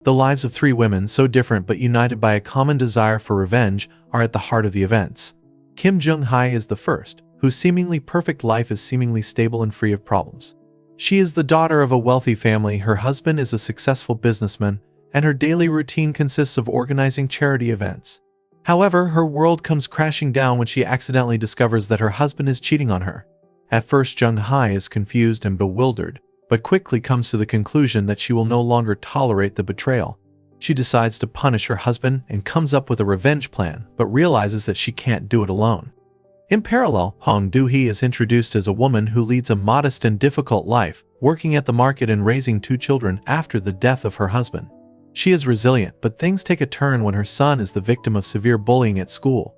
The lives of three women, so different but united by a common desire for revenge, are at the heart of the events. Kim Jung-hye is the first, whose seemingly perfect life is seemingly stable and free of problems. She is the daughter of a wealthy family, her husband is a successful businessman, and her daily routine consists of organizing charity events. However, her world comes crashing down when she accidentally discovers that her husband is cheating on her. At first, Jung-hye is confused and bewildered, but quickly comes to the conclusion that she will no longer tolerate the betrayal. She decides to punish her husband and comes up with a revenge plan, but realizes that she can't do it alone. In parallel, Do-hee is introduced as a woman who leads a modest and difficult life, working at the market and raising two children after the death of her husband. She is resilient, but things take a turn when her son is the victim of severe bullying at school.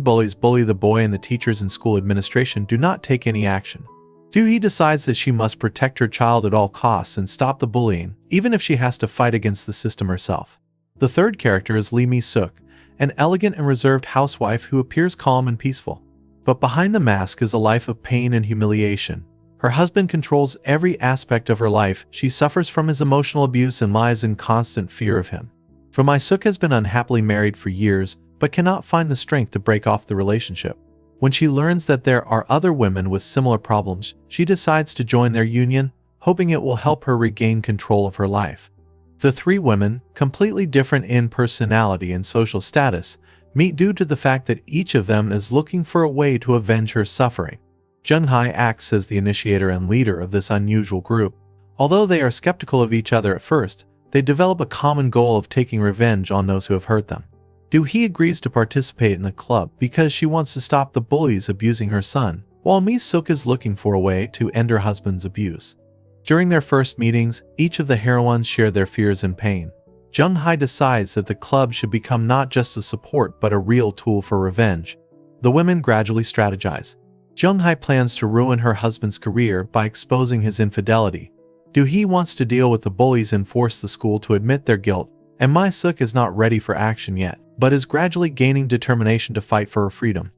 Bullies bully the boy and the teachers and school administration do not take any action. Do-hee decides that she must protect her child at all costs and stop the bullying, even if she has to fight against the system herself. The third character is Lee Mi-sook, an elegant and reserved housewife who appears calm and peaceful. But behind the mask is a life of pain and humiliation. Her husband controls every aspect of her life, she suffers from his emotional abuse and lives in constant fear of him. For Mi-sook has been unhappily married for years, but cannot find the strength to break off the relationship. When she learns that there are other women with similar problems, she decides to join their union, hoping it will help her regain control of her life. The three women, completely different in personality and social status, meet due to the fact that each of them is looking for a way to avenge her suffering. Jung-hye acts as the initiator and leader of this unusual group. Although they are skeptical of each other at first, they develop a common goal of taking revenge on those who have hurt them. Do-hee agrees to participate in the club because she wants to stop the bullies abusing her son, while Mi-sook is looking for a way to end her husband's abuse. During their first meetings, each of the heroines share their fears and pain. Jung-hye decides that the club should become not just a support but a real tool for revenge. The women gradually strategize. Jung-hye plans to ruin her husband's career by exposing his infidelity. Do-hee wants to deal with the bullies and force the school to admit their guilt, and Mi-sook is not ready for action yet, but is gradually gaining determination to fight for her freedom.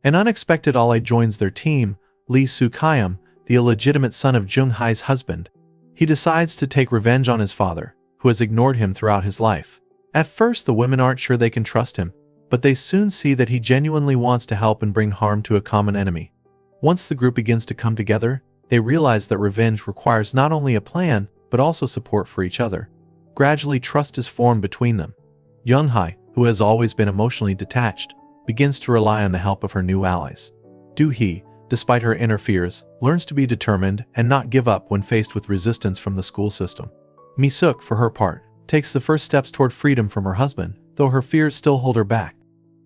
An unexpected ally joins their team, Lee Soo-gyum, the illegitimate son of Jung-hye's husband. He decides to take revenge on his father, who has ignored him throughout his life. At first, the women aren't sure they can trust him, but they soon see that he genuinely wants to help and bring harm to a common enemy. Once the group begins to come together, they realize that revenge requires not only a plan, but also support for each other. Gradually, trust is formed between them. Jung-hye, who has always been emotionally detached, begins to rely on the help of her new allies. Do-hee, despite her inner fears, learns to be determined and not give up when faced with resistance from the school system. Mi-sook, for her part, takes the first steps toward freedom from her husband, though her fears still hold her back.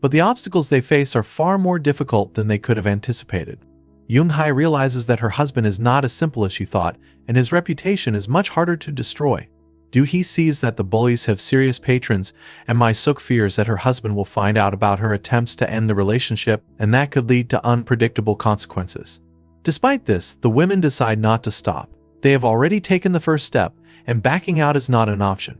But the obstacles they face are far more difficult than they could have anticipated. Jung-hye realizes that her husband is not as simple as she thought, and his reputation is much harder to destroy. Do-hee sees that the bullies have serious patrons, and Mi-sook fears that her husband will find out about her attempts to end the relationship, and that could lead to unpredictable consequences. Despite this, the women decide not to stop. They have already taken the first step, and backing out is not an option.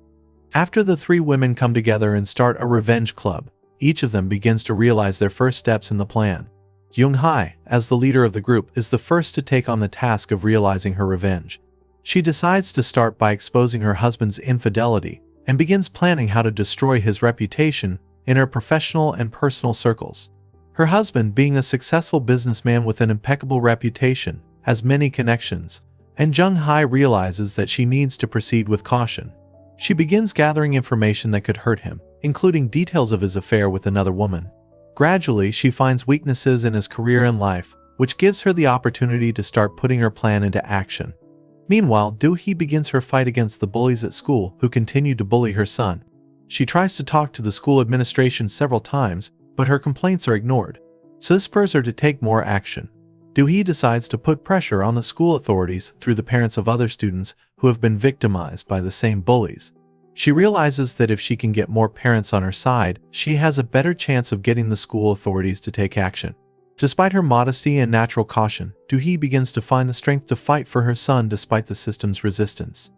After the three women come together and start a revenge club, each of them begins to realize their first steps in the plan. Jung-hye, as the leader of the group, is the first to take on the task of realizing her revenge. She decides to start by exposing her husband's infidelity and begins planning how to destroy his reputation in her professional and personal circles. Her husband, being a successful businessman with an impeccable reputation, has many connections, and Jung-hye realizes that she needs to proceed with caution. She begins gathering information that could hurt him, including details of his affair with another woman. Gradually, she finds weaknesses in his career and life, which gives her the opportunity to start putting her plan into action. Meanwhile, Do-hee begins her fight against the bullies at school who continue to bully her son. She tries to talk to the school administration several times, but her complaints are ignored. So this spurs her to take more action. Do-hee decides to put pressure on the school authorities through the parents of other students who have been victimized by the same bullies. She realizes that if she can get more parents on her side, she has a better chance of getting the school authorities to take action. Despite her modesty and natural caution, Do-hee begins to find the strength to fight for her son despite the system's resistance.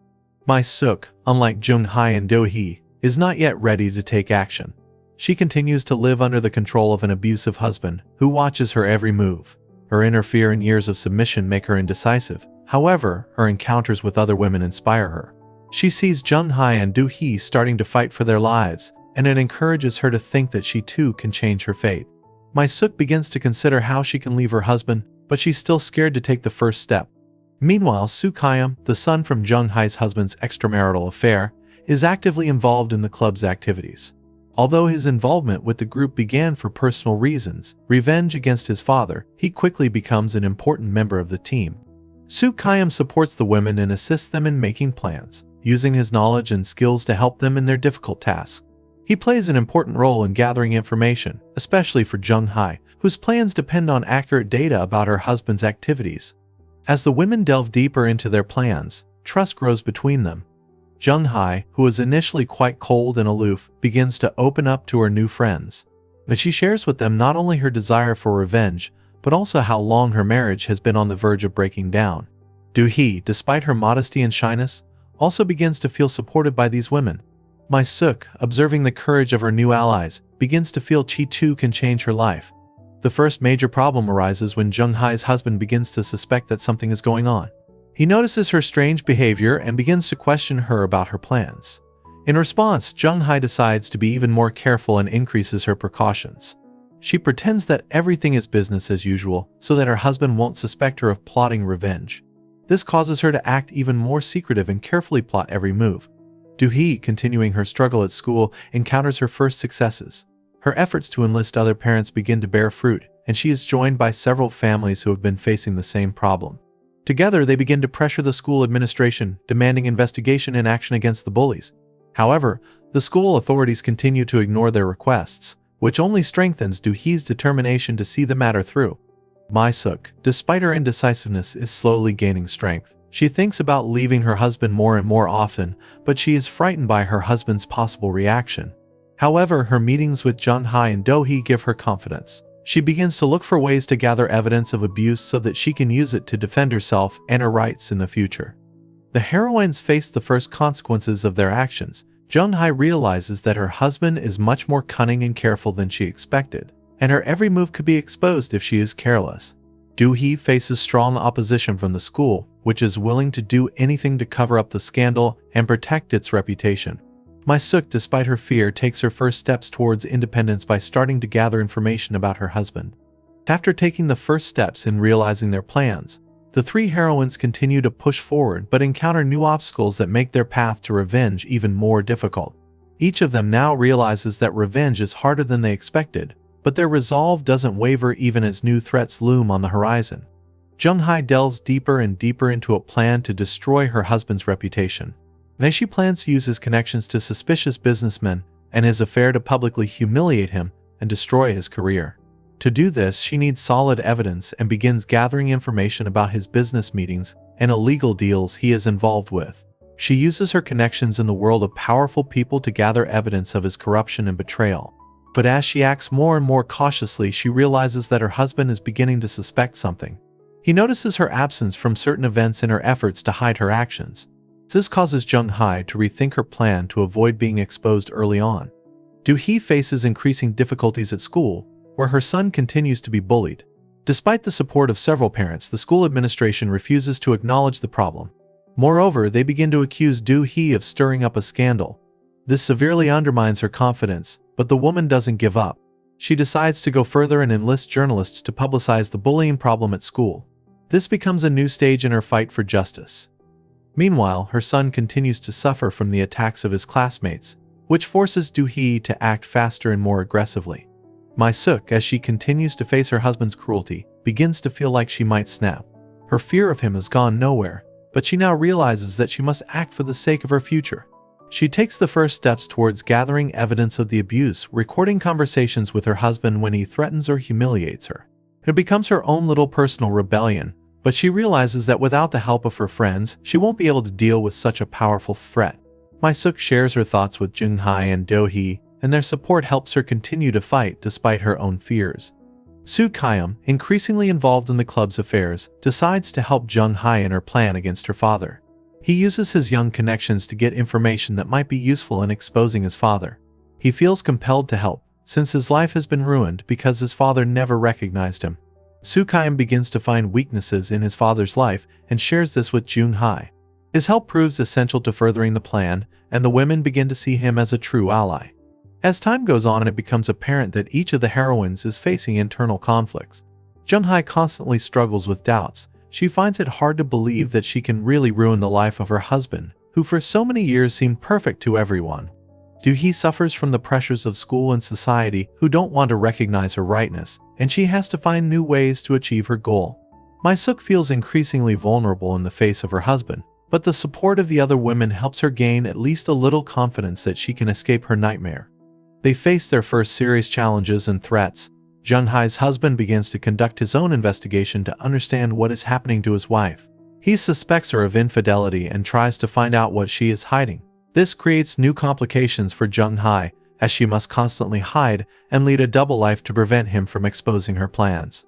Mi-sook, unlike Jung-hye and Do-hee, is not yet ready to take action. She continues to live under the control of an abusive husband who watches her every move. Her inner fear and years of submission make her indecisive. However, her encounters with other women inspire her. She sees Jung-hye and Do-hee starting to fight for their lives, and it encourages her to think that she too can change her fate. Mi-sook begins to consider how she can leave her husband, but she's still scared to take the first step. Meanwhile, Soo-gyum, the son from Jung-hye's husband's extramarital affair, is actively involved in the club's activities. Although his involvement with the group began for personal reasons, revenge against his father, he quickly becomes an important member of the team. Soo-gyum supports the women and assists them in making plans, using his knowledge and skills to help them in their difficult tasks. He plays an important role in gathering information, especially for Jung-hye, whose plans depend on accurate data about her husband's activities. As the women delve deeper into their plans, trust grows between them. Jung-hye, who was initially quite cold and aloof, begins to open up to her new friends. But she shares with them not only her desire for revenge, but also how long her marriage has been on the verge of breaking down. Do-hee, despite her modesty and shyness, also begins to feel supported by these women. Mi-sook, observing the courage of her new allies, begins to feel she too can change her life. The first major problem arises when Jung-hye's husband begins to suspect that something is going on. He notices her strange behavior and begins to question her about her plans. In response, Jung-hye decides to be even more careful and increases her precautions. She pretends that everything is business as usual so that her husband won't suspect her of plotting revenge. This causes her to act even more secretive and carefully plot every move. Do-hee, continuing her struggle at school, encounters her first successes. Her efforts to enlist other parents begin to bear fruit, and she is joined by several families who have been facing the same problem. Together, they begin to pressure the school administration, demanding investigation and action against the bullies. However, the school authorities continue to ignore their requests, which only strengthens Do-hee's determination to see the matter through. Mi-sook, despite her indecisiveness, is slowly gaining strength. She thinks about leaving her husband more and more often, but she is frightened by her husband's possible reaction. However, her meetings with Jung-hye and Do-hee give her confidence. She begins to look for ways to gather evidence of abuse so that she can use it to defend herself and her rights in the future. The heroines face the first consequences of their actions. Jung-hye realizes that her husband is much more cunning and careful than she expected, and her every move could be exposed if she is careless. Do-hee faces strong opposition from the school, which is willing to do anything to cover up the scandal and protect its reputation. Mi-sook, despite her fear, takes her first steps towards independence by starting to gather information about her husband. After taking the first steps in realizing their plans, the three heroines continue to push forward but encounter new obstacles that make their path to revenge even more difficult. Each of them now realizes that revenge is harder than they expected, but their resolve doesn't waver even as new threats loom on the horizon. Jung-hye delves deeper and deeper into a plan to destroy her husband's reputation. She plans to use his connections to suspicious businessmen and his affair to publicly humiliate him and destroy his career. To do this, she needs solid evidence and begins gathering information about his business meetings and illegal deals he is involved with. She uses her connections in the world of powerful people to gather evidence of his corruption and betrayal. But as she acts more and more cautiously, she realizes that her husband is beginning to suspect something. He notices her absence from certain events in her efforts to hide her actions. This causes Jung-hye to rethink her plan to avoid being exposed early on. Do-hee faces increasing difficulties at school, where her son continues to be bullied. Despite the support of several parents, the school administration refuses to acknowledge the problem. Moreover, they begin to accuse Do-hee of stirring up a scandal. This severely undermines her confidence, but the woman doesn't give up. She decides to go further and enlist journalists to publicize the bullying problem at school. This becomes a new stage in her fight for justice. Meanwhile, her son continues to suffer from the attacks of his classmates, which forces Do-hee to act faster and more aggressively. Mi-sook, as she continues to face her husband's cruelty, begins to feel like she might snap. Her fear of him has gone nowhere, but she now realizes that she must act for the sake of her future. She takes the first steps towards gathering evidence of the abuse, recording conversations with her husband when he threatens or humiliates her. It becomes her own little personal rebellion, but she realizes that without the help of her friends, she won't be able to deal with such a powerful threat. Mi-sook shares her thoughts with Jung-hye and Do-hee, and their support helps her continue to fight despite her own fears. Soo-gyum, increasingly involved in the club's affairs, decides to help Jung-hye in her plan against her father. He uses his young connections to get information that might be useful in exposing his father. He feels compelled to help, since his life has been ruined because his father never recognized him. Soo-gyum begins to find weaknesses in his father's life and shares this with Jung-hye. His help proves essential to furthering the plan, and the women begin to see him as a true ally. As time goes on, it becomes apparent that each of the heroines is facing internal conflicts. Jung-hye constantly struggles with doubts. She finds it hard to believe that she can really ruin the life of her husband, who for so many years seemed perfect to everyone. Do-hee suffers from the pressures of school and society, who don't want to recognize her rightness, and she has to find new ways to achieve her goal. Mi-sook feels increasingly vulnerable in the face of her husband, but the support of the other women helps her gain at least a little confidence that she can escape her nightmare. They face their first serious challenges and threats. Jung-hye's husband begins to conduct his own investigation to understand what is happening to his wife. He suspects her of infidelity and tries to find out what she is hiding. This creates new complications for Jung-hye, as she must constantly hide and lead a double life to prevent him from exposing her plans.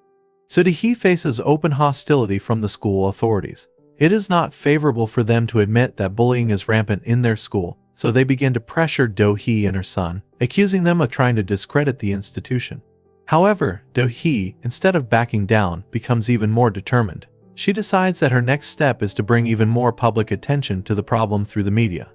So Do-hee faces open hostility from the school authorities. It is not favorable for them to admit that bullying is rampant in their school, so they begin to pressure Do-hee and her son, accusing them of trying to discredit the institution. However, Do-hee, instead of backing down, becomes even more determined. She decides that her next step is to bring even more public attention to the problem through the media.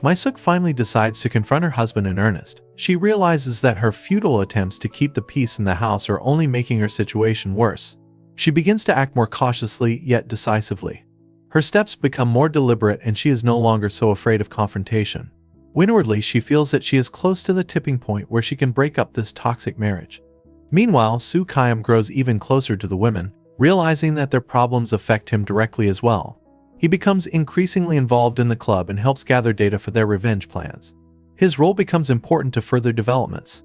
Mi-sook finally decides to confront her husband in earnest. She realizes that her futile attempts to keep the peace in the house are only making her situation worse. She begins to act more cautiously yet decisively. Her steps become more deliberate and she is no longer so afraid of confrontation. Inwardly, she feels that she is close to the tipping point where she can break up this toxic marriage. Meanwhile, Soo-gyum grows even closer to the women, realizing that their problems affect him directly as well. He becomes increasingly involved in the club and helps gather data for their revenge plans. His role becomes important to further developments.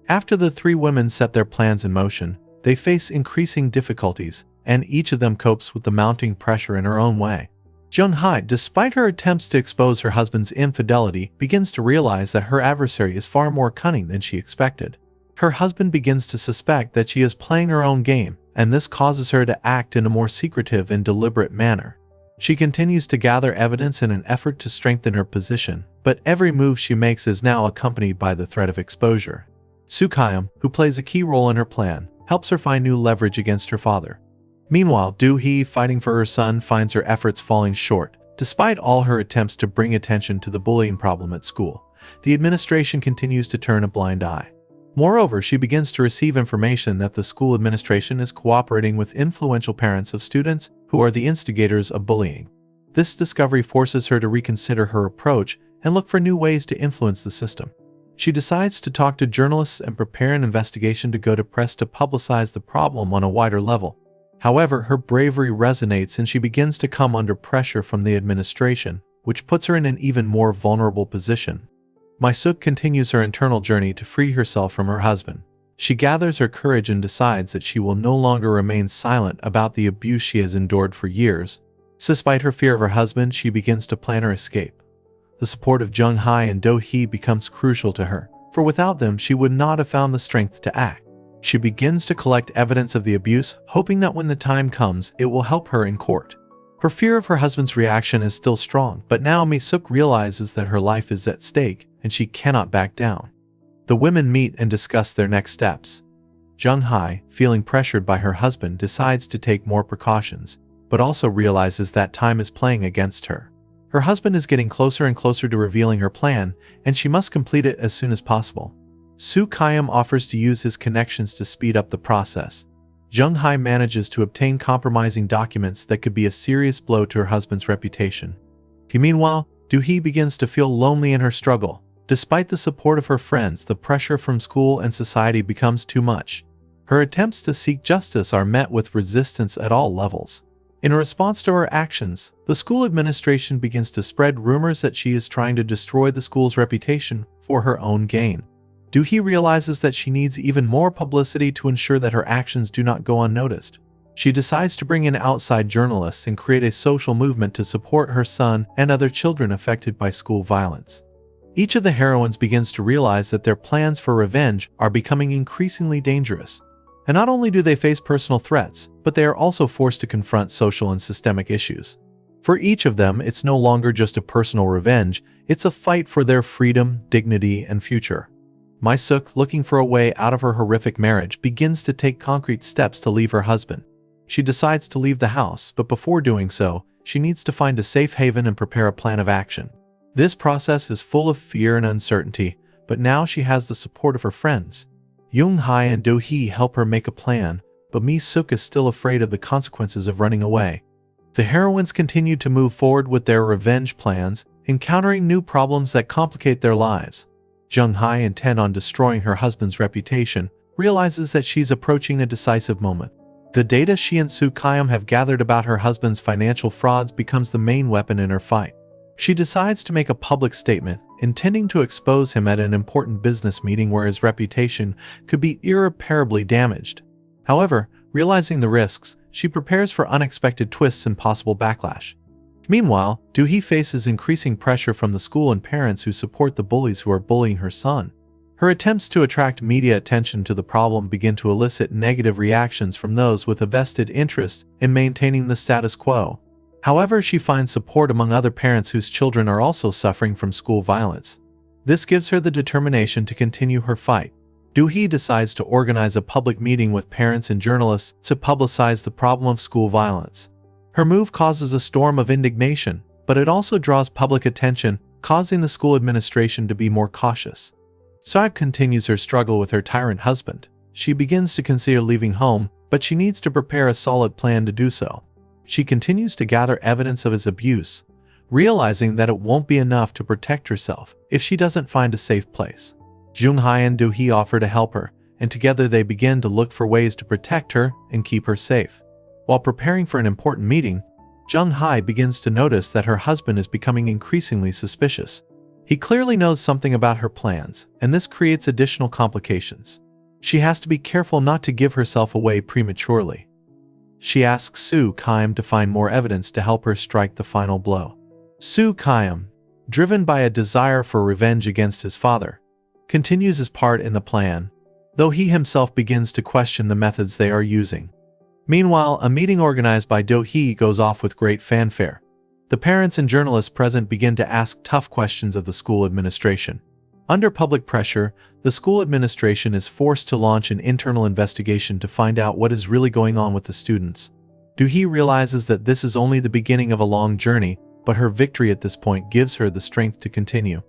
After the three women set their plans in motion, they face increasing difficulties, and each of them copes with the mounting pressure in her own way. Jung-hye, despite her attempts to expose her husband's infidelity, begins to realize that her adversary is far more cunning than she expected. Her husband begins to suspect that she is playing her own game, and this causes her to act in a more secretive and deliberate manner. She continues to gather evidence in an effort to strengthen her position, but every move she makes is now accompanied by the threat of exposure. Soo-gyum, who plays a key role in her plan, helps her find new leverage against her father. Meanwhile, Do-hee, fighting for her son, finds her efforts falling short. Despite all her attempts to bring attention to the bullying problem at school, the administration continues to turn a blind eye. Moreover, she begins to receive information that the school administration is cooperating with influential parents of students who are the instigators of bullying. This discovery forces her to reconsider her approach and look for new ways to influence the system. She decides to talk to journalists and prepare an investigation to go to press to publicize the problem on a wider level. However, her bravery resonates and she begins to come under pressure from the administration, which puts her in an even more vulnerable position. Mi-sook continues her internal journey to free herself from her husband. She gathers her courage and decides that she will no longer remain silent about the abuse she has endured for years. Despite her fear of her husband, she begins to plan her escape. The support of Jung-hye and Do-hee becomes crucial to her, for without them she would not have found the strength to act. She begins to collect evidence of the abuse, hoping that when the time comes, it will help her in court. Her fear of her husband's reaction is still strong, but now Mi-sook realizes that her life is at stake and she cannot back down. The women meet and discuss their next steps. Jung-hye, feeling pressured by her husband, decides to take more precautions, but also realizes that time is playing against her. Her husband is getting closer and closer to revealing her plan, and she must complete it as soon as possible. Soo-gyum offers to use his connections to speed up the process. Jung-hye manages to obtain compromising documents that could be a serious blow to her husband's reputation. Meanwhile, Do-hee begins to feel lonely in her struggle. Despite the support of her friends, the pressure from school and society becomes too much. Her attempts to seek justice are met with resistance at all levels. In response to her actions, the school administration begins to spread rumors that she is trying to destroy the school's reputation for her own gain. Do-hee realizes that she needs even more publicity to ensure that her actions do not go unnoticed. She decides to bring in outside journalists and create a social movement to support her son and other children affected by school violence. Each of the heroines begins to realize that their plans for revenge are becoming increasingly dangerous. And not only do they face personal threats, but they are also forced to confront social and systemic issues. For each of them, it's no longer just a personal revenge, it's a fight for their freedom, dignity, and future. Mi-sook, looking for a way out of her horrific marriage, begins to take concrete steps to leave her husband. She decides to leave the house, but before doing so, she needs to find a safe haven and prepare a plan of action. This process is full of fear and uncertainty, but now she has the support of her friends. Jung-hye and Do-hee help her make a plan, but Mi-sook is still afraid of the consequences of running away. The heroines continue to move forward with their revenge plans, encountering new problems that complicate their lives. Jung-hye, intent on destroying her husband's reputation, realizes that she's approaching a decisive moment. The data she and Soo-gyum have gathered about her husband's financial frauds becomes the main weapon in her fight. She decides to make a public statement, intending to expose him at an important business meeting where his reputation could be irreparably damaged. However, realizing the risks, she prepares for unexpected twists and possible backlash. Meanwhile, Do-hee faces increasing pressure from the school and parents who support the bullies who are bullying her son. Her attempts to attract media attention to the problem begin to elicit negative reactions from those with a vested interest in maintaining the status quo. However, she finds support among other parents whose children are also suffering from school violence. This gives her the determination to continue her fight. Do-hee decides to organize a public meeting with parents and journalists to publicize the problem of school violence. Her move causes a storm of indignation, but it also draws public attention, causing the school administration to be more cautious. Soo continues her struggle with her tyrant husband. She begins to consider leaving home, but she needs to prepare a solid plan to do so. She continues to gather evidence of his abuse, realizing that it won't be enough to protect herself if she doesn't find a safe place. Jung-hye and Do-hee offer to help her, and together they begin to look for ways to protect her and keep her safe. While preparing for an important meeting, Jung-hye begins to notice that her husband is becoming increasingly suspicious. He clearly knows something about her plans, and this creates additional complications. She has to be careful not to give herself away prematurely. She asks Soo-gyum to find more evidence to help her strike the final blow. Soo-gyum, driven by a desire for revenge against his father, continues his part in the plan, though he himself begins to question the methods they are using. Meanwhile, a meeting organized by Do-hee goes off with great fanfare. The parents and journalists present begin to ask tough questions of the school administration. Under public pressure, the school administration is forced to launch an internal investigation to find out what is really going on with the students. Do-hee realizes that this is only the beginning of a long journey, but her victory at this point gives her the strength to continue.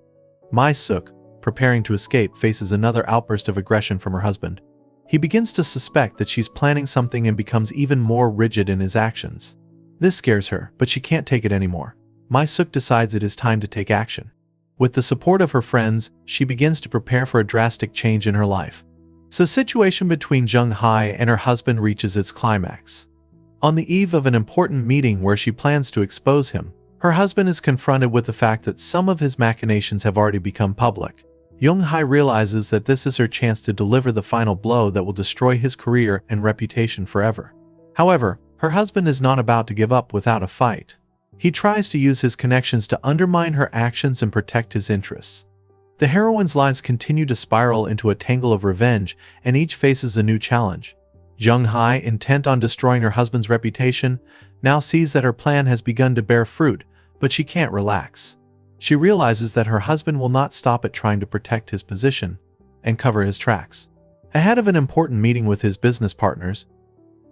Mi-sook, preparing to escape, faces another outburst of aggression from her husband. He begins to suspect that she's planning something and becomes even more rigid in his actions. This scares her, but she can't take it anymore. Mi-sook decides it is time to take action. With the support of her friends, she begins to prepare for a drastic change in her life. The situation between Jung-hye and her husband reaches its climax. On the eve of an important meeting where she plans to expose him, her husband is confronted with the fact that some of his machinations have already become public. Jung-hye realizes that this is her chance to deliver the final blow that will destroy his career and reputation forever. However, her husband is not about to give up without a fight. He tries to use his connections to undermine her actions and protect his interests. The heroines' lives continue to spiral into a tangle of revenge, and each faces a new challenge. Jung-hye, intent on destroying her husband's reputation, now sees that her plan has begun to bear fruit, but she can't relax. She realizes that her husband will not stop at trying to protect his position and cover his tracks. Ahead of an important meeting with his business partners,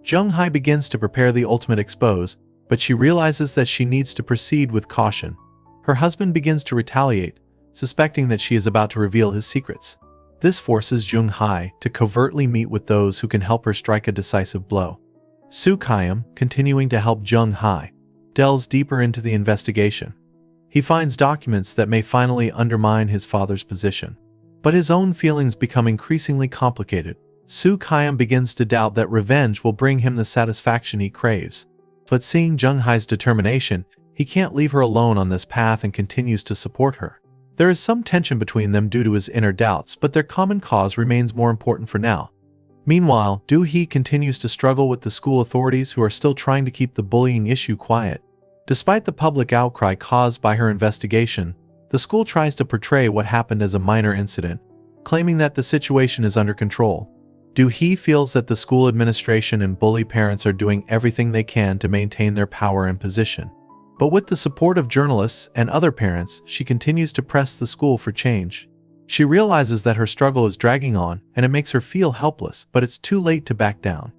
Jung-hye begins to prepare the ultimate expose, but she realizes that she needs to proceed with caution. Her husband begins to retaliate, suspecting that she is about to reveal his secrets. This forces Jung-hye to covertly meet with those who can help her strike a decisive blow. Soo-gyum, continuing to help Jung-hye, delves deeper into the investigation. He finds documents that may finally undermine his father's position. But his own feelings become increasingly complicated. Soo-gyum begins to doubt that revenge will bring him the satisfaction he craves. But seeing Jung-hye's determination, he can't leave her alone on this path and continues to support her. There is some tension between them due to his inner doubts, but their common cause remains more important for now. Meanwhile, Do-hee continues to struggle with the school authorities who are still trying to keep the bullying issue quiet. Despite the public outcry caused by her investigation, the school tries to portray what happened as a minor incident, claiming that the situation is under control. Do-hee feels that the school administration and bully parents are doing everything they can to maintain their power and position. But with the support of journalists and other parents, she continues to press the school for change. She realizes that her struggle is dragging on, and it makes her feel helpless, but it's too late to back down.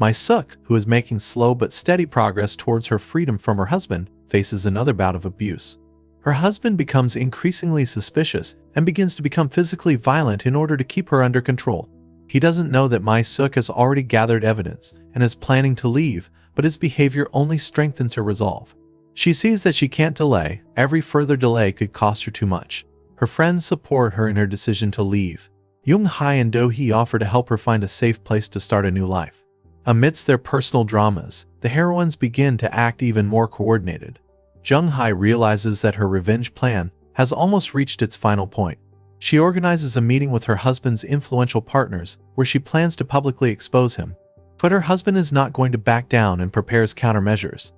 Mi-sook, who is making slow but steady progress towards her freedom from her husband, faces another bout of abuse. Her husband becomes increasingly suspicious and begins to become physically violent in order to keep her under control. He doesn't know that Mi-sook has already gathered evidence and is planning to leave, but his behavior only strengthens her resolve. She sees that she can't delay. Every further delay could cost her too much. Her friends support her in her decision to leave. Jung-hye and Do-hee offer to help her find a safe place to start a new life. Amidst their personal dramas, the heroines begin to act even more coordinated. Jung-hye realizes that her revenge plan has almost reached its final point. She organizes a meeting with her husband's influential partners where she plans to publicly expose him. But her husband is not going to back down and prepares countermeasures.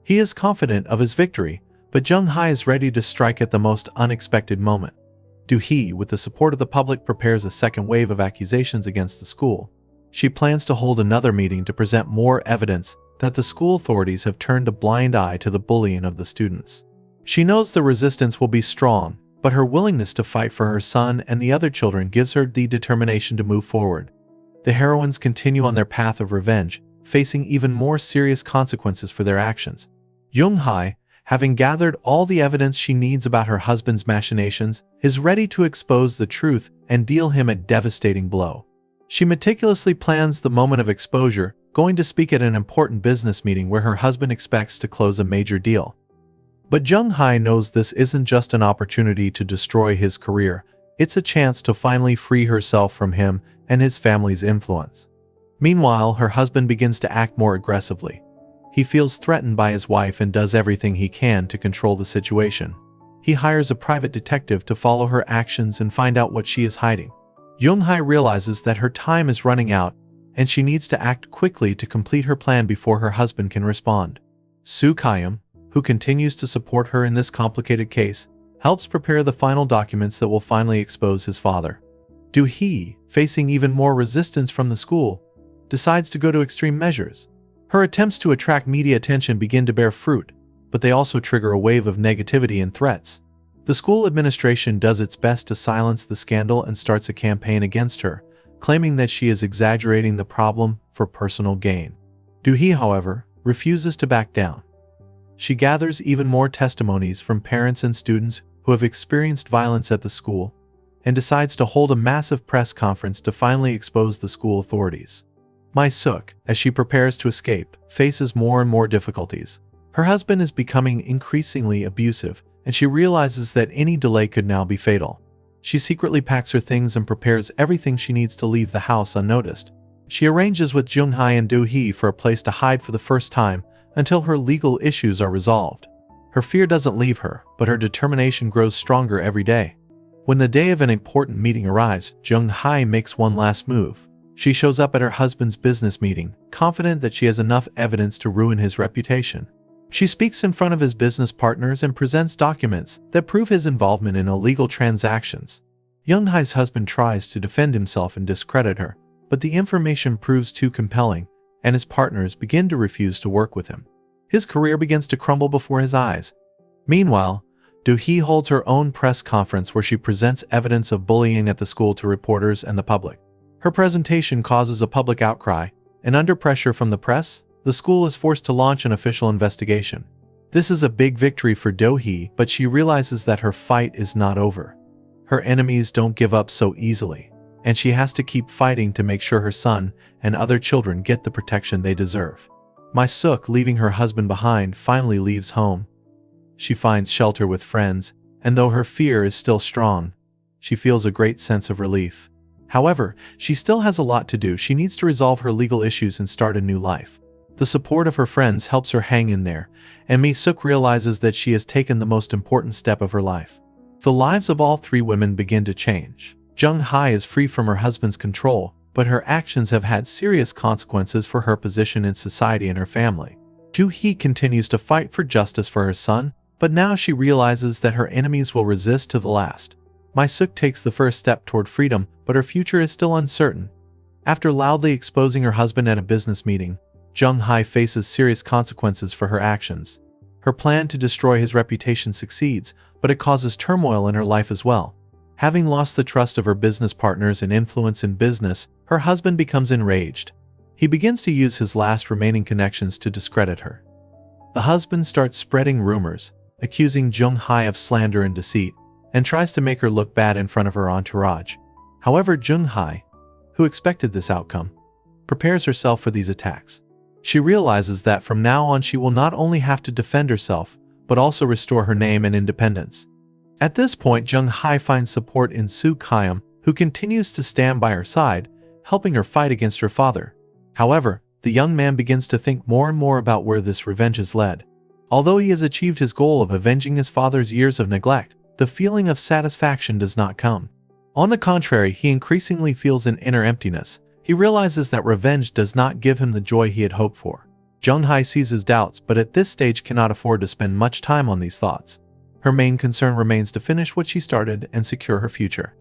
He is confident of his victory, but Jung-hye is ready to strike at the most unexpected moment. Do-hee, with the support of the public, prepares a second wave of accusations against the school. She plans to hold another meeting to present more evidence that the school authorities have turned a blind eye to the bullying of the students. She knows the resistance will be strong, but her willingness to fight for her son and the other children gives her the determination to move forward. The heroines continue on their path of revenge, facing even more serious consequences for their actions. Jung-hye, having gathered all the evidence she needs about her husband's machinations, is ready to expose the truth and deal him a devastating blow. She meticulously plans the moment of exposure, going to speak at an important business meeting where her husband expects to close a major deal. But Jung-hye knows this isn't just an opportunity to destroy his career, it's a chance to finally free herself from him and his family's influence. Meanwhile, her husband begins to act more aggressively. He feels threatened by his wife and does everything he can to control the situation. He hires a private detective to follow her actions and find out what she is hiding. Jung-hye realizes that her time is running out and she needs to act quickly to complete her plan before her husband can respond. Soo-gyum, who continues to support her in this complicated case, helps prepare the final documents that will finally expose his father. Do-hee, facing even more resistance from the school, decides to go to extreme measures. Her attempts to attract media attention begin to bear fruit, but they also trigger a wave of negativity and threats. The school administration does its best to silence the scandal and starts a campaign against her, claiming that she is exaggerating the problem for personal gain. Do-hee, however, refuses to back down. She gathers even more testimonies from parents and students who have experienced violence at the school and decides to hold a massive press conference to finally expose the school authorities. Mi-sook, as she prepares to escape, faces more and more difficulties. Her husband is becoming increasingly abusive, and she realizes that any delay could now be fatal. She secretly packs her things and prepares everything she needs to leave the house unnoticed. She arranges with Jung-hye and Do-hee for a place to hide for the first time until her legal issues are resolved. Her fear doesn't leave her, but her determination grows stronger every day. When the day of an important meeting arrives, Jung-hye makes one last move. She shows up at her husband's business meeting, confident that she has enough evidence to ruin his reputation. She speaks in front of his business partners and presents documents that prove his involvement in illegal transactions. Jung-hye's husband tries to defend himself and discredit her, but the information proves too compelling, and his partners begin to refuse to work with him. His career begins to crumble before his eyes. Meanwhile, Do-hee holds her own press conference where she presents evidence of bullying at the school to reporters and the public. Her presentation causes a public outcry, and under pressure from the press, the school is forced to launch an official investigation. This is a big victory for Do-hee, but she realizes that her fight is not over. Her enemies don't give up so easily, and she has to keep fighting to make sure her son and other children get the protection they deserve. Mi-sook, leaving her husband behind, finally leaves home. She finds shelter with friends, and though her fear is still strong, she feels a great sense of relief. However, she still has a lot to do. She needs to resolve her legal issues and start a new life. The support of her friends helps her hang in there, and Mi-sook realizes that she has taken the most important step of her life. The lives of all three women begin to change. Jung-hye is free from her husband's control, but her actions have had serious consequences for her position in society and her family. Do-hee continues to fight for justice for her son, but now she realizes that her enemies will resist to the last. Mi-sook takes the first step toward freedom, but her future is still uncertain. After loudly exposing her husband at a business meeting, Jung-hye faces serious consequences for her actions. Her plan to destroy his reputation succeeds, but it causes turmoil in her life as well. Having lost the trust of her business partners and influence in business, her husband becomes enraged. He begins to use his last remaining connections to discredit her. The husband starts spreading rumors, accusing Jung-hye of slander and deceit, and tries to make her look bad in front of her entourage. However, Jung-hye, who expected this outcome, prepares herself for these attacks. She realizes that from now on she will not only have to defend herself, but also restore her name and independence. At this point, Jung-hye finds support in Soo-gyum, who continues to stand by her side, helping her fight against her father. However, the young man begins to think more and more about where this revenge has led. Although he has achieved his goal of avenging his father's years of neglect, the feeling of satisfaction does not come. On the contrary, he increasingly feels an inner emptiness. He realizes that revenge does not give him the joy he had hoped for. Jung-hye sees his doubts, but at this stage cannot afford to spend much time on these thoughts. Her main concern remains to finish what she started and secure her future.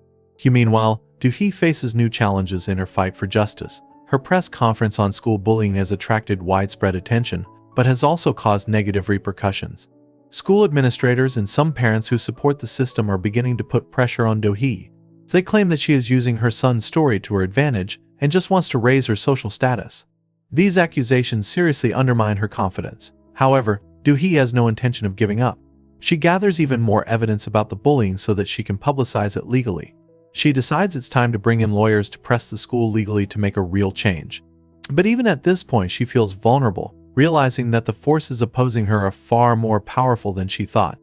Meanwhile, Do-hee faces new challenges in her fight for justice. Her press conference on school bullying has attracted widespread attention, but has also caused negative repercussions. School administrators and some parents who support the system are beginning to put pressure on Do-hee. They claim that she is using her son's story to her advantage and just wants to raise her social status. These accusations seriously undermine her confidence. However, Do-hee has no intention of giving up. She gathers even more evidence about the bullying so that she can publicize it legally. She decides it's time to bring in lawyers to press the school legally to make a real change. But even at this point, she feels vulnerable, realizing that the forces opposing her are far more powerful than she thought.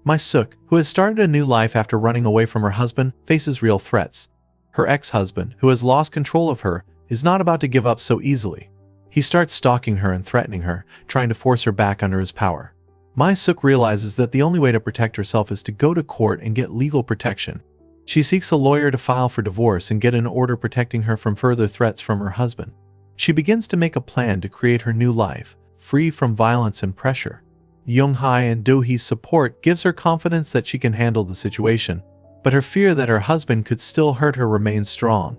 Mi-sook, who has started a new life after running away from her husband, faces real threats. Her ex-husband, who has lost control of her, is not about to give up so easily. He starts stalking her and threatening her, trying to force her back under his power. Mi-sook realizes that the only way to protect herself is to go to court and get legal protection. She seeks a lawyer to file for divorce and get an order protecting her from further threats from her husband. She begins to make a plan to create her new life, free from violence and pressure. Jung-hye and Do-hee's support gives her confidence that she can handle the situation, but her fear that her husband could still hurt her remains strong.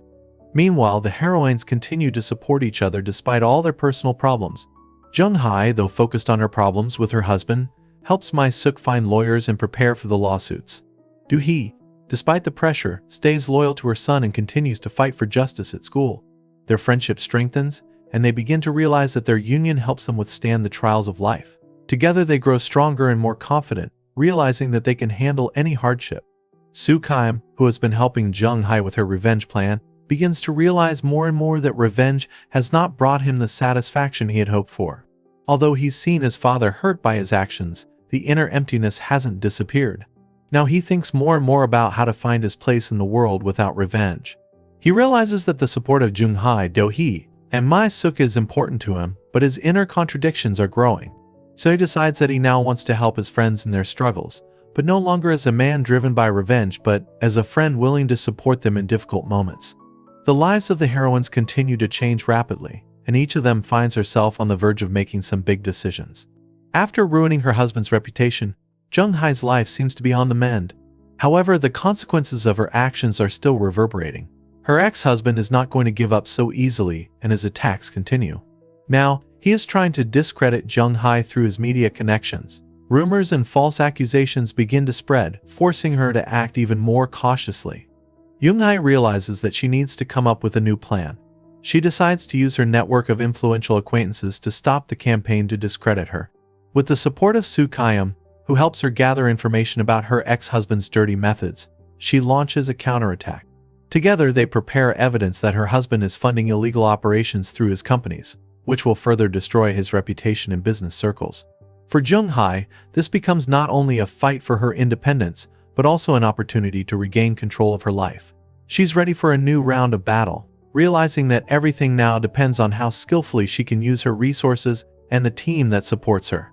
Meanwhile, the heroines continue to support each other despite all their personal problems. Jung-hye, though focused on her problems with her husband, helps Mi-sook find lawyers and prepare for the lawsuits. Do-hee, despite the pressure, stays loyal to her son and continues to fight for justice at school. Their friendship strengthens, and they begin to realize that their union helps them withstand the trials of life. Together they grow stronger and more confident, realizing that they can handle any hardship. Soo-gyum, who has been helping Jung-hye with her revenge plan, begins to realize more and more that revenge has not brought him the satisfaction he had hoped for. Although he's seen his father hurt by his actions, the inner emptiness hasn't disappeared. Now he thinks more and more about how to find his place in the world without revenge. He realizes that the support of Jung-hye, Do-hee, and Mi-sook is important to him, but his inner contradictions are growing. So he decides that he now wants to help his friends in their struggles, but no longer as a man driven by revenge, but as a friend willing to support them in difficult moments. The lives of the heroines continue to change rapidly, and each of them finds herself on the verge of making some big decisions. After ruining her husband's reputation, Jung-hye's life seems to be on the mend. However, the consequences of her actions are still reverberating. Her ex-husband is not going to give up so easily, and his attacks continue. Now, he is trying to discredit Jung-hye through his media connections. Rumors and false accusations begin to spread, forcing her to act even more cautiously. Jung-hye realizes that she needs to come up with a new plan. She decides to use her network of influential acquaintances to stop the campaign to discredit her. With the support of Soo-gyum, who helps her gather information about her ex-husband's dirty methods, she launches a counterattack. Together, they prepare evidence that her husband is funding illegal operations through his companies, which will further destroy his reputation in business circles. For Jung-hye, this becomes not only a fight for her independence, but also an opportunity to regain control of her life. She's ready for a new round of battle, realizing that everything now depends on how skillfully she can use her resources and the team that supports her.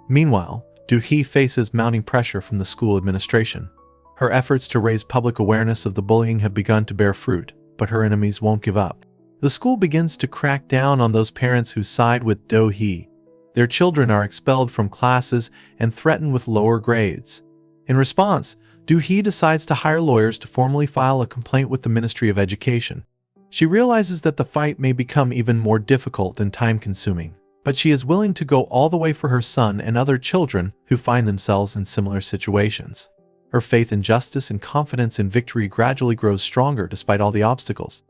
Meanwhile, Do-hee faces mounting pressure from the school administration. Her efforts to raise public awareness of the bullying have begun to bear fruit, but her enemies won't give up. The school begins to crack down on those parents who side with Do-hee. Their children are expelled from classes and threatened with lower grades. In response, Do-hee decides to hire lawyers to formally file a complaint with the Ministry of Education. She realizes that the fight may become even more difficult and time-consuming, but she is willing to go all the way for her son and other children who find themselves in similar situations. Her faith in justice and confidence in victory gradually grows stronger despite all the obstacles.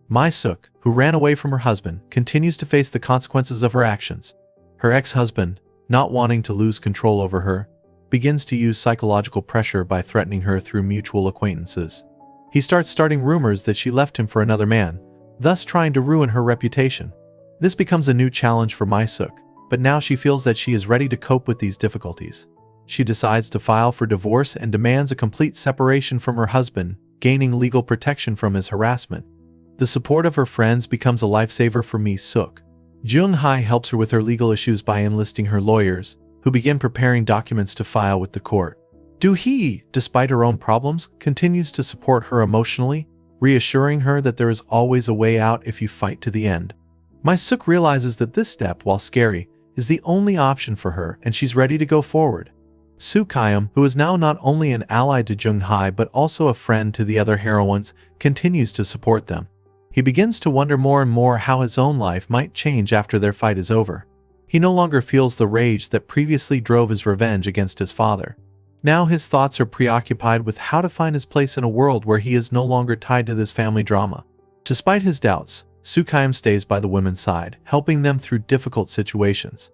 Mi-sook, who ran away from her husband, continues to face the consequences of her actions. Her ex-husband, not wanting to lose control over her, begins to use psychological pressure by threatening her through mutual acquaintances. He starting rumors that she left him for another man, thus trying to ruin her reputation. This becomes a new challenge for Mi-sook, but now she feels that she is ready to cope with these difficulties. She decides to file for divorce and demands a complete separation from her husband, gaining legal protection from his harassment. The support of her friends becomes a lifesaver for Mi-sook. Jung-hye helps her with her legal issues by enlisting her lawyers, who begin preparing documents to file with the court. Do-hee, despite her own problems, continues to support her emotionally, reassuring her that there is always a way out if you fight to the end. Mi-sook realizes that this step, while scary, is the only option for her, and she's ready to go forward. Soo-gyum, who is now not only an ally to Jung-hye but also a friend to the other heroines, continues to support them. He begins to wonder more and more how his own life might change after their fight is over. He no longer feels the rage that previously drove his revenge against his father. Now his thoughts are preoccupied with how to find his place in a world where he is no longer tied to this family drama. Despite his doubts, Soo-gyum stays by the women's side, helping them through difficult situations.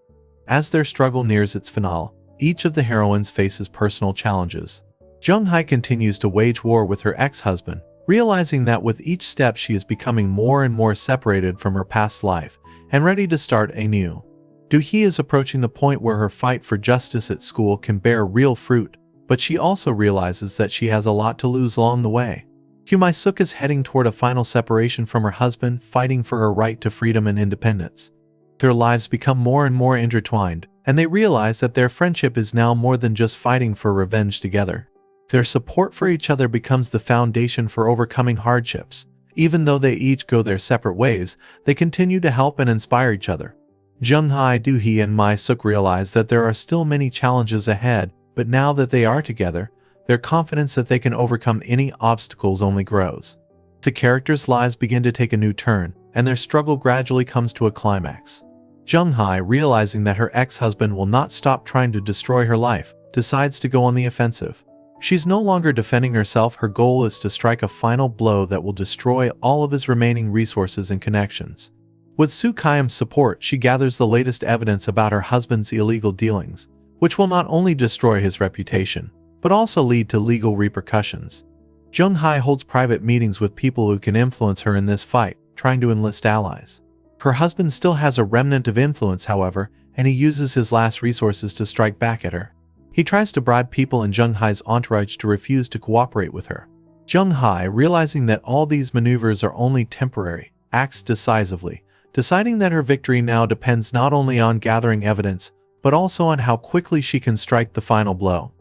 As their struggle nears its finale, each of the heroines faces personal challenges. Jung-hye continues to wage war with her ex-husband, realizing that with each step she is becoming more and more separated from her past life and ready to start anew. Do-hee is approaching the point where her fight for justice at school can bear real fruit, but she also realizes that she has a lot to lose along the way. Mi-sook is heading toward a final separation from her husband, fighting for her right to freedom and independence. Their lives become more and more intertwined, and they realize that their friendship is now more than just fighting for revenge together. Their support for each other becomes the foundation for overcoming hardships. Even though they each go their separate ways, they continue to help and inspire each other. Jung-hye, Do-hee, and Mi-sook realize that there are still many challenges ahead, but now that they are together, their confidence that they can overcome any obstacles only grows. The characters' lives begin to take a new turn, and their struggle gradually comes to a climax. Jung-hye, realizing that her ex-husband will not stop trying to destroy her life, decides to go on the offensive. She's no longer defending herself. Her goal is to strike a final blow that will destroy all of his remaining resources and connections. With Soo-gyum's support, she gathers the latest evidence about her husband's illegal dealings, which will not only destroy his reputation, but also lead to legal repercussions. Jung-hye holds private meetings with people who can influence her in this fight, trying to enlist allies. Her husband still has a remnant of influence, however, and he uses his last resources to strike back at her. He tries to bribe people in Jung-hye's entourage to refuse to cooperate with her. Jung-hye, realizing that all these maneuvers are only temporary, acts decisively, deciding that her victory now depends not only on gathering evidence, but also on how quickly she can strike the final blow.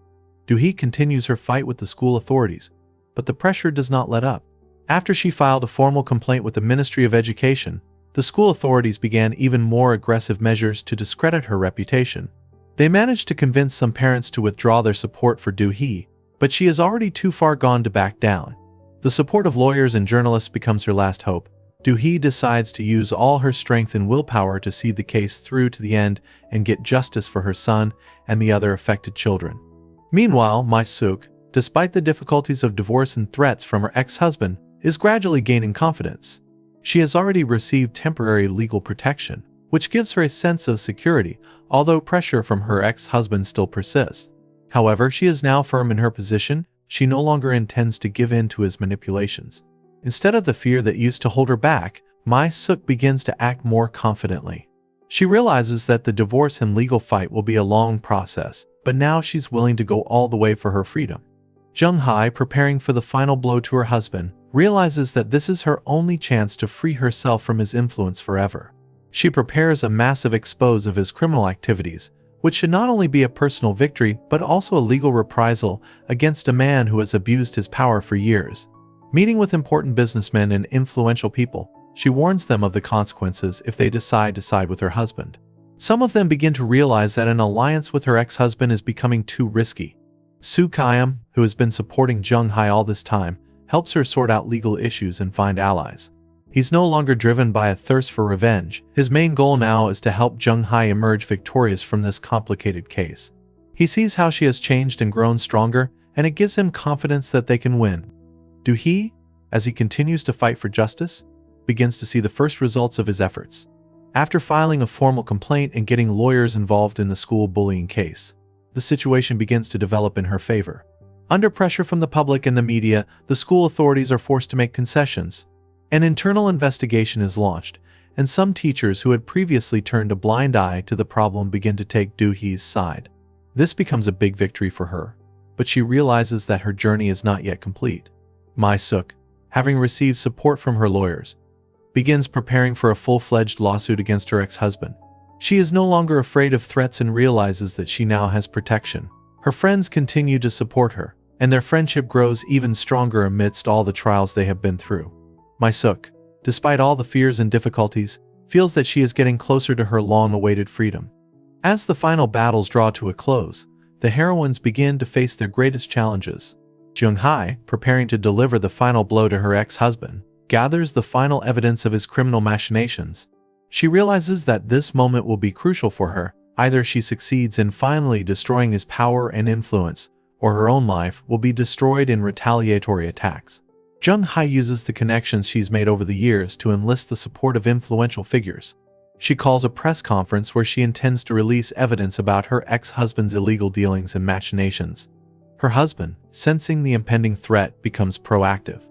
Do-hee continues her fight with the school authorities, but the pressure does not let up. After she filed a formal complaint with the Ministry of Education, the school authorities began even more aggressive measures to discredit her reputation. They managed to convince some parents to withdraw their support for Do-hee, but she is already too far gone to back down. The support of lawyers and journalists becomes her last hope. Do-hee decides to use all her strength and willpower to see the case through to the end and get justice for her son and the other affected children. Meanwhile, Mi-sook, despite the difficulties of divorce and threats from her ex-husband, is gradually gaining confidence. She has already received temporary legal protection, which gives her a sense of security, although pressure from her ex-husband still persists. However, she is now firm in her position. She no longer intends to give in to his manipulations. Instead of the fear that used to hold her back, Mi-sook begins to act more confidently. She realizes that the divorce and legal fight will be a long process, but now she's willing to go all the way for her freedom. Jung-hye, preparing for the final blow to her husband, realizes that this is her only chance to free herself from his influence forever. She prepares a massive expose of his criminal activities, which should not only be a personal victory but also a legal reprisal against a man who has abused his power for years. Meeting with important businessmen and influential people, she warns them of the consequences if they decide to side with her husband. Some of them begin to realize that an alliance with her ex-husband is becoming too risky. Soo-gyum, who has been supporting Jung-hye all this time, helps her sort out legal issues and find allies. He's no longer driven by a thirst for revenge. His main goal now is to help Jung-hye emerge victorious from this complicated case. He sees how she has changed and grown stronger, and it gives him confidence that they can win. Do-hee, as he continues to fight for justice, begins to see the first results of his efforts. After filing a formal complaint and getting lawyers involved in the school bullying case, the situation begins to develop in her favor. Under pressure from the public and the media, the school authorities are forced to make concessions. An internal investigation is launched, and some teachers who had previously turned a blind eye to the problem begin to take Do-hee's side. This becomes a big victory for her, but she realizes that her journey is not yet complete. Mi-sook, having received support from her lawyers, begins preparing for a full-fledged lawsuit against her ex-husband. She is no longer afraid of threats and realizes that she now has protection. Her friends continue to support her, and their friendship grows even stronger amidst all the trials they have been through. Mi-sook, despite all the fears and difficulties, feels that she is getting closer to her long-awaited freedom. As the final battles draw to a close, the heroines begin to face their greatest challenges. Jung-hye, preparing to deliver the final blow to her ex-husband, gathers the final evidence of his criminal machinations. She realizes that this moment will be crucial for her. Either she succeeds in finally destroying his power and influence, or her own life will be destroyed in retaliatory attacks. Jung-hye uses the connections she's made over the years to enlist the support of influential figures. She calls a press conference where she intends to release evidence about her ex-husband's illegal dealings and machinations. Her husband, sensing the impending threat, becomes proactive.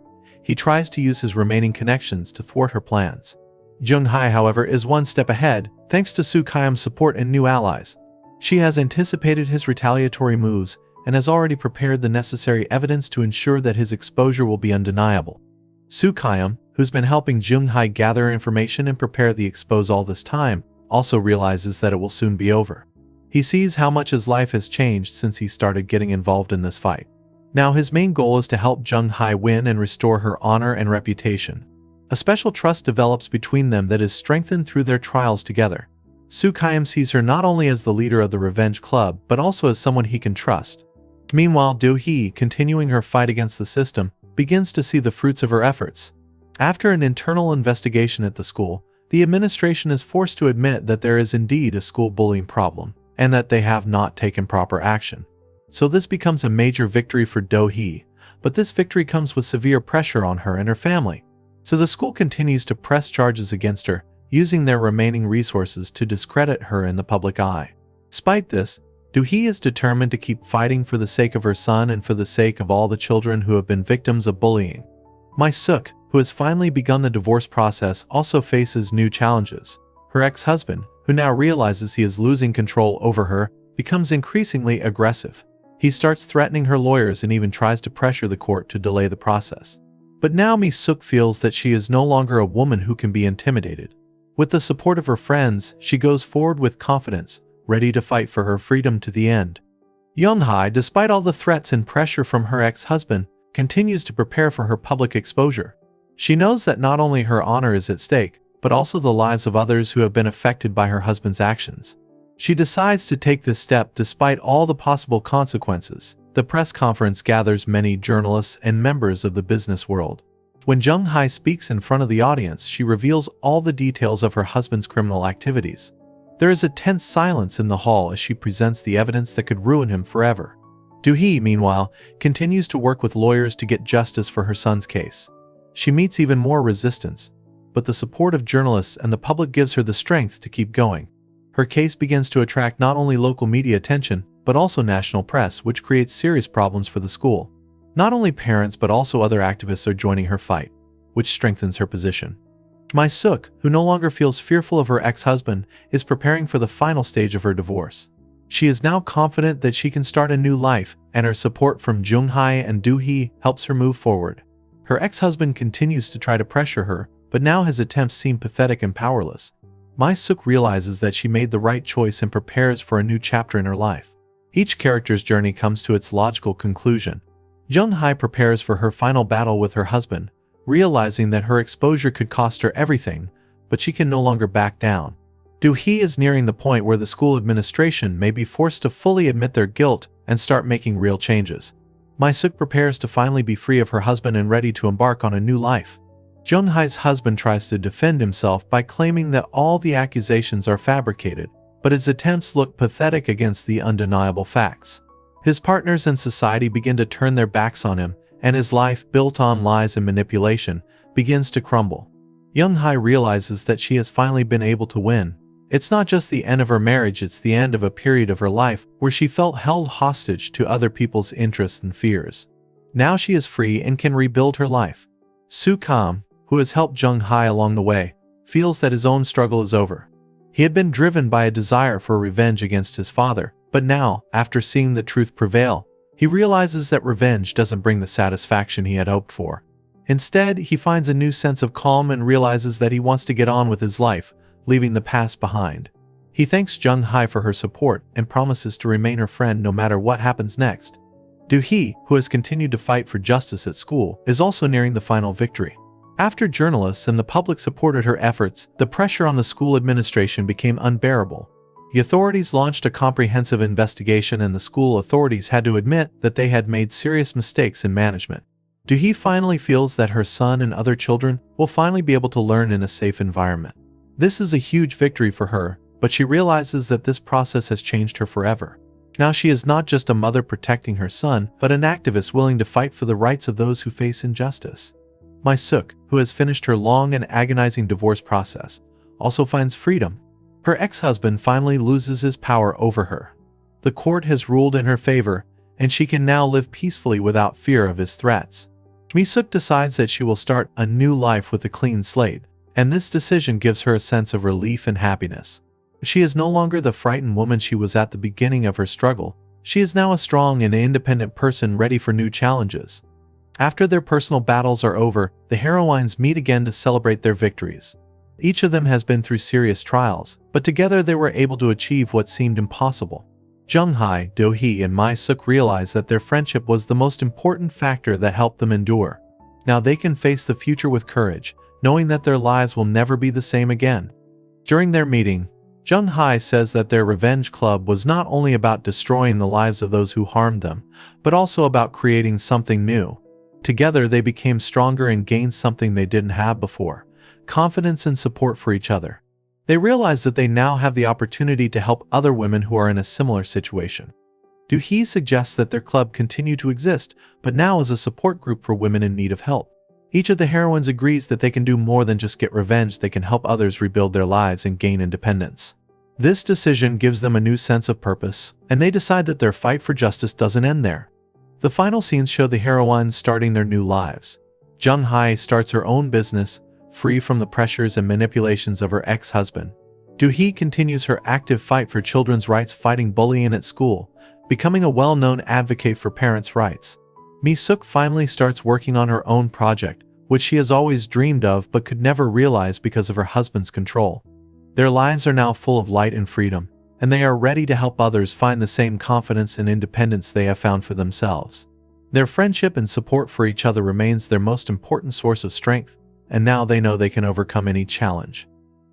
He tries to use his remaining connections to thwart her plans. Jung-hye, however, is one step ahead, thanks to Soo-gyum's support and new allies. She has anticipated his retaliatory moves and has already prepared the necessary evidence to ensure that his exposure will be undeniable. Soo-gyum, who's been helping Jung-hye gather information and prepare the expose all this time, also realizes that it will soon be over. He sees how much his life has changed since he started getting involved in this fight. Now his main goal is to help Jung-hye win and restore her honor and reputation. A special trust develops between them that is strengthened through their trials together. Soo-gyum sees her not only as the leader of the Revenge Club, but also as someone he can trust. Meanwhile, Do-hee, continuing her fight against the system, begins to see the fruits of her efforts. After an internal investigation at the school, the administration is forced to admit that there is indeed a school bullying problem, and that they have not taken proper action. So this becomes a major victory for Do-hee, but this victory comes with severe pressure on her and her family. So the school continues to press charges against her, using their remaining resources to discredit her in the public eye. Despite this, Do-hee is determined to keep fighting for the sake of her son and for the sake of all the children who have been victims of bullying. Mi-sook, who has finally begun the divorce process, also faces new challenges. Her ex-husband, who now realizes he is losing control over her, becomes increasingly aggressive. He starts threatening her lawyers and even tries to pressure the court to delay the process. But now Mi-sook feels that she is no longer a woman who can be intimidated. With the support of her friends, she goes forward with confidence, ready to fight for her freedom to the end. Jung-hye, despite all the threats and pressure from her ex-husband, continues to prepare for her public exposure. She knows that not only her honor is at stake, but also the lives of others who have been affected by her husband's actions. She decides to take this step despite all the possible consequences. The press conference gathers many journalists and members of the business world. When Jung-hye speaks in front of the audience, she reveals all the details of her husband's criminal activities. There is a tense silence in the hall as she presents the evidence that could ruin him forever. Do-hee, meanwhile, continues to work with lawyers to get justice for her son's case. She meets even more resistance, but the support of journalists and the public gives her the strength to keep going. Her case begins to attract not only local media attention, but also national press, which creates serious problems for the school. Not only parents but also other activists are joining her fight, which strengthens her position. Mi-sook, who no longer feels fearful of her ex-husband, is preparing for the final stage of her divorce. She is now confident that she can start a new life, and her support from Jung-hye and Do-hee helps her move forward. Her ex-husband continues to try to pressure her, but now his attempts seem pathetic and powerless. Mi-sook realizes that she made the right choice and prepares for a new chapter in her life. Each character's journey comes to its logical conclusion. Jung-hye prepares for her final battle with her husband, realizing that her exposure could cost her everything, but she can no longer back down. Do-hee is nearing the point where the school administration may be forced to fully admit their guilt and start making real changes. Mi-sook prepares to finally be free of her husband and ready to embark on a new life. Jung-hye's husband tries to defend himself by claiming that all the accusations are fabricated, but his attempts look pathetic against the undeniable facts. His partners in society begin to turn their backs on him, and his life, built on lies and manipulation, begins to crumble. Jung-hye realizes that she has finally been able to win. It's not just the end of her marriage, it's the end of a period of her life where she felt held hostage to other people's interests and fears. Now she is free and can rebuild her life. Soo-gyum, who has helped Jung-hye along the way, feels that his own struggle is over. He had been driven by a desire for revenge against his father, but now, after seeing the truth prevail, he realizes that revenge doesn't bring the satisfaction he had hoped for. Instead, he finds a new sense of calm and realizes that he wants to get on with his life, leaving the past behind. He thanks Jung-hye for her support and promises to remain her friend no matter what happens next. Do-hee, who has continued to fight for justice at school, is also nearing the final victory. After journalists and the public supported her efforts, the pressure on the school administration became unbearable. The authorities launched a comprehensive investigation and the school authorities had to admit that they had made serious mistakes in management. Do-hee finally feels that her son and other children will finally be able to learn in a safe environment. This is a huge victory for her, but she realizes that this process has changed her forever. Now she is not just a mother protecting her son, but an activist willing to fight for the rights of those who face injustice. Mi-sook, who has finished her long and agonizing divorce process, also finds freedom. Her ex-husband finally loses his power over her. The court has ruled in her favor, and she can now live peacefully without fear of his threats. Mi-sook decides that she will start a new life with a clean slate, and this decision gives her a sense of relief and happiness. She is no longer the frightened woman she was at the beginning of her struggle. She is now a strong and independent person ready for new challenges. After their personal battles are over, the heroines meet again to celebrate their victories. Each of them has been through serious trials, but together they were able to achieve what seemed impossible. Jung-hye, Do-hee, and Mi-sook realize that their friendship was the most important factor that helped them endure. Now they can face the future with courage, knowing that their lives will never be the same again. During their meeting, Jung-hye says that their revenge club was not only about destroying the lives of those who harmed them, but also about creating something new. Together they became stronger and gained something they didn't have before: confidence and support for each other. They realize that they now have the opportunity to help other women who are in a similar situation. Do-hee suggests that their club continue to exist, but now as a support group for women in need of help. Each of the heroines agrees that they can do more than just get revenge, they can help others rebuild their lives and gain independence. This decision gives them a new sense of purpose, and they decide that their fight for justice doesn't end there. The final scenes show the heroines starting their new lives. Jung-hye starts her own business, free from the pressures and manipulations of her ex-husband. Do-hee continues her active fight for children's rights, fighting bullying at school, becoming a well-known advocate for parents' rights. Mi-sook finally starts working on her own project, which she has always dreamed of but could never realize because of her husband's control. Their lives are now full of light and freedom, and they are ready to help others find the same confidence and independence they have found for themselves. Their friendship and support for each other remains their most important source of strength, and now they know they can overcome any challenge.